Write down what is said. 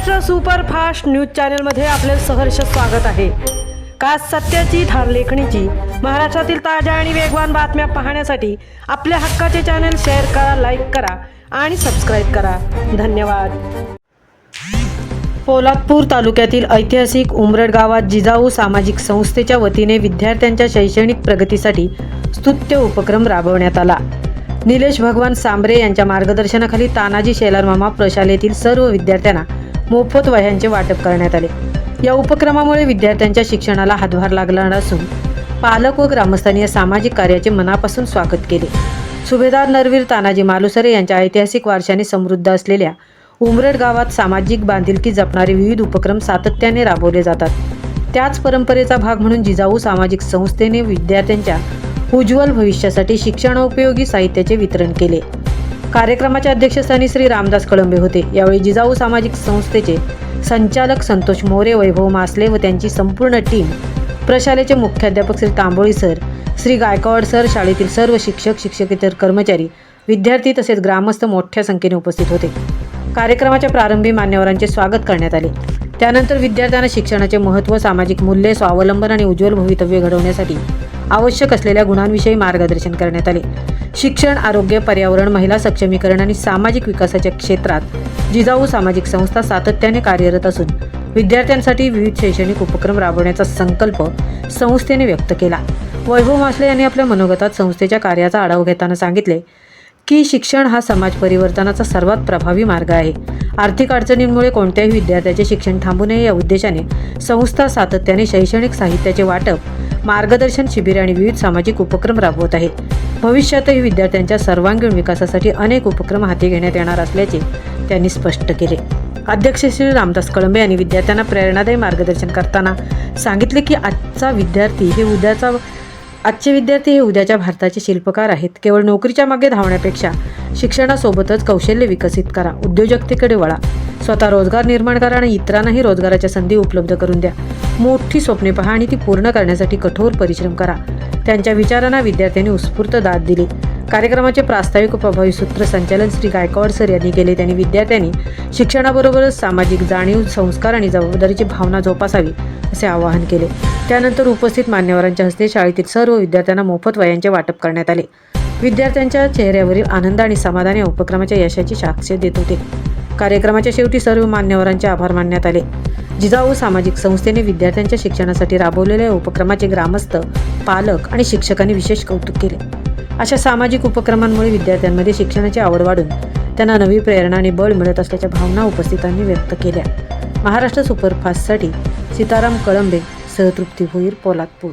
Maharashtra superfast news चॅनलमध्ये आपले सहर्ष स्वागत आहे। खास सत्याची धार लेखणीची महाराष्ट्रातील ताज्या आणि वेगवान बातम्या पाहण्यासाठी आपल्या हक्काचे चॅनल शेअर करा, लाईक करा आणि सबस्क्राईब करा। धन्यवाद। पोलादपूर तालुक्यातील ऐतिहासिक उमरड गावात जिजाऊ सामाजिक संस्थेच्या वतीने विद्यार्थ्यांच्या शैक्षणिक प्रगतीसाठी स्तुत्य उपक्रम राबवण्यात आला। निलेश भगवान सांबरे यांच्या मार्गदर्शनाखाली तानाजी शेलार मामा प्रशालेतील सर्व विद्यार्थ्यांना मोफत वह्यांचे वाटप करण्यात आले। या उपक्रमामुळे विद्यार्थ्यांच्या शिक्षणाला हातभार लागला असून पालक व ग्रामस्थांनी या सामाजिक कार्याचे मनापासून स्वागत केले। सुभेदार नरवीर तानाजी मालुसरे यांच्या ऐतिहासिक वारशाने समृद्ध असलेल्या उमरड गावात सामाजिक बांधिलकी जपणारे विविध उपक्रम सातत्याने राबवले जातात। त्याच परंपरेचा भाग म्हणून जिजाऊ सामाजिक संस्थेने विद्यार्थ्यांच्या उज्ज्वल भविष्यासाठी शिक्षणोपयोगी साहित्याचे वितरण केले। कार्यक्रमाच्या अध्यक्षस्थानी श्री रामदास कळंबे होते। यावेळी जिजाऊ सामाजिक संस्थेचे संचालक संतोष मोरे, वैभव मासले व त्यांची संपूर्ण टीम, प्रशालेचे मुख्याध्यापक श्री तांबोळी सर, श्री गायकवाड सर, शाळेतील सर्व शिक्षक, शिक्षकेतर कर्मचारी, विद्यार्थी तसेच ग्रामस्थ मोठ्या संख्येने उपस्थित होते। कार्यक्रमाच्या प्रारंभी मान्यवरांचे स्वागत करण्यात आले। त्यानंतर विद्यार्थ्यांना शिक्षणाचे महत्त्व, सामाजिक मूल्ये, स्वावलंबन आणि उज्ज्वल भवितव्य घडवण्यासाठी आवश्यक असलेल्या गुणांविषयी मार्गदर्शन करण्यात आले। शिक्षण, आरोग्य, पर्यावरण, महिला सक्षमीकरण आणि सामाजिक विकासाच्या क्षेत्रात जिजाऊ सामाजिक संस्था सातत्याने कार्यरत असून विद्यार्थ्यांसाठी विविध शैक्षणिक उपक्रम राबवण्याचा संकल्प संस्थेने व्यक्त केला। वैभव मासले यांनी आपल्या मनोगतात संस्थेच्या कार्याचा आढावा घेताना सांगितले की शिक्षण हा समाज परिवर्तनाचा सर्वात प्रभावी मार्ग आहे। आर्थिक अडचणींमुळे कोणत्याही विद्यार्थ्याचे शिक्षण थांबू नये या उद्देशाने संस्था सातत्याने शैक्षणिक साहित्याचे वाटप, मार्गदर्शन शिबिरे आणि विविध सामाजिक उपक्रम राबवत आहे। भविष्यातही विद्यार्थ्यांच्या सर्वांगीण विकासासाठी अनेक उपक्रम हाती घेण्यात येणार असल्याचे त्यांनी स्पष्ट केले। अध्यक्ष श्री रामदास कळंबे यांनी विद्यार्थ्यांना प्रेरणादायी मार्गदर्शन करताना सांगितले की आजचे विद्यार्थी हे उद्याच्या भारताचे शिल्पकार आहेत। केवळ नोकरीच्या मागे धावण्यापेक्षा शिक्षणासोबतच कौशल्य विकसित करा, उद्योजकतेकडे वळा, स्वतः रोजगार निर्माण करा आणि इतरांनाही रोजगाराच्या संधी उपलब्ध करून द्या। मोठी स्वप्ने पहा आणि ती पूर्ण करण्यासाठी कठोर परिश्रम करा। त्यांच्या विचारांना विद्यार्थ्यांनी उत्स्फूर्त दाद दिली। कार्यक्रमाचे प्रास्ताविक व प्रभावी सूत्रसंचालन श्री गायकवाड सर यांनी केले। त्यांनी विद्यार्थ्यांनी शिक्षणाबरोबरच सामाजिक जाणीव, संस्कार आणि जबाबदारीची भावना जोपासावी असे आवाहन केले। त्यानंतर उपस्थित मान्यवरांच्या हस्ते शाळेतील सर्व विद्यार्थ्यांना मोफत वह्यांचे वाटप करण्यात आले। विद्यार्थ्यांच्या चेहऱ्यावरील आनंद आणि समाधान या उपक्रमाच्या यशाची साक्ष देत होते। कार्यक्रमाच्या शेवटी सर्व मान्यवरांचे आभार मानण्यात आले। जिजाऊ सामाजिक संस्थेने विद्यार्थ्यांच्या शिक्षणासाठी राबवलेल्या उपक्रमाचे ग्रामस्थ, पालक आणि शिक्षकांनी विशेष कौतुक केले। अशा सामाजिक उपक्रमांमुळे विद्यार्थ्यांमध्ये शिक्षणाची आवड वाढून त्यांना नवी प्रेरणा आणि बळ मिळत असल्याच्या भावना उपस्थितांनी व्यक्त केल्या। महाराष्ट्र सुपरफास्टसाठी सीताराम कळंबे, सहतृप्ती भोईर, पोलादपूर।